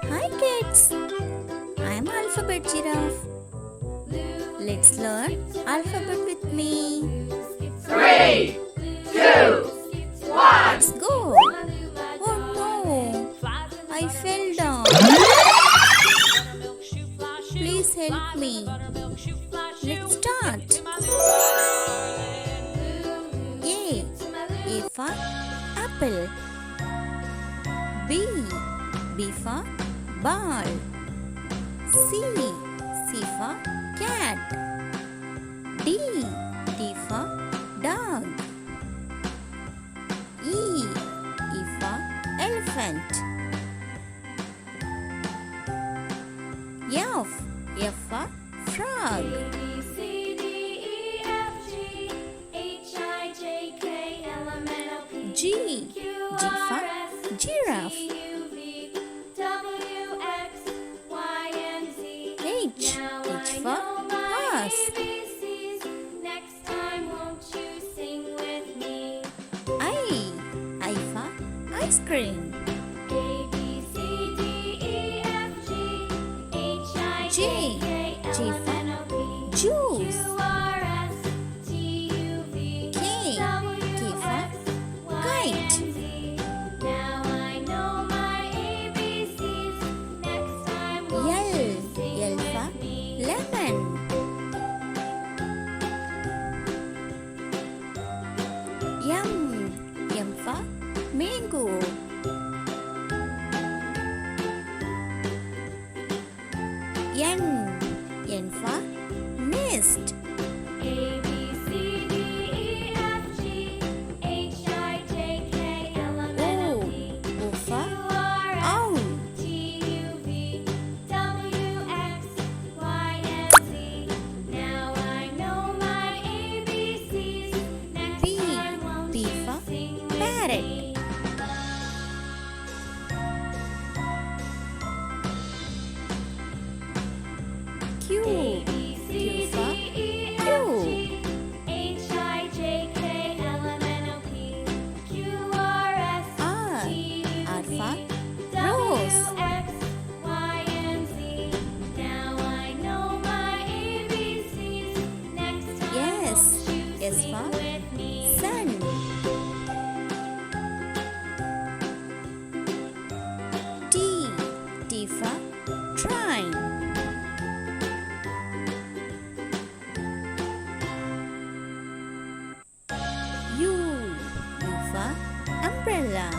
Hi kids, I'm Alphabet Giraffe. Let's learn alphabet with me. 3, 2, 1. Let's go. Oh no, I fell down. Please help me. Let's start. A for apple. B for ball. C for cat. D for dog. E for elephant. F for frog. G for giraffe. H for horse. I for ice cream. J for juice. K for kite. L for lemon. M for mango. N for nest. O for owl. P for parrot. Q for queue. R for rose. S for sun. T for train. U for umbrella.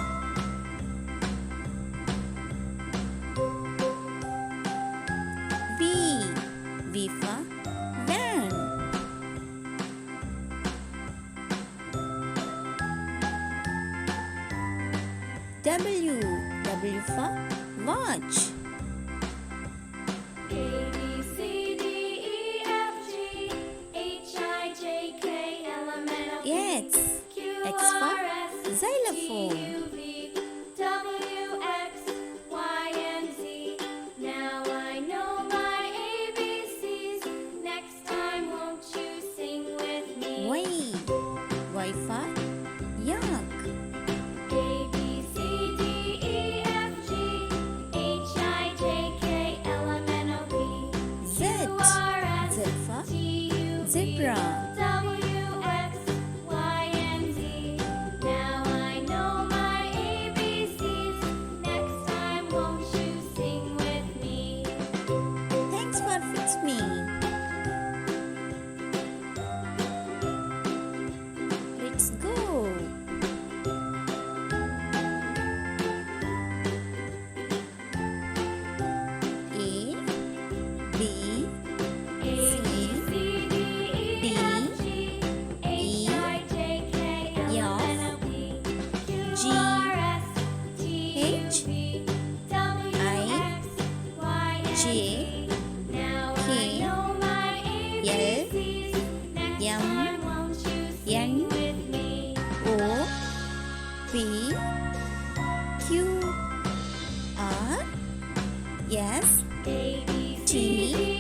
V for van. W for watch. X for xylophone. Y for yak. Z for zebra. Thanks for fix me. Let's go. A B C D E F G H I J K L M N O P Q R S T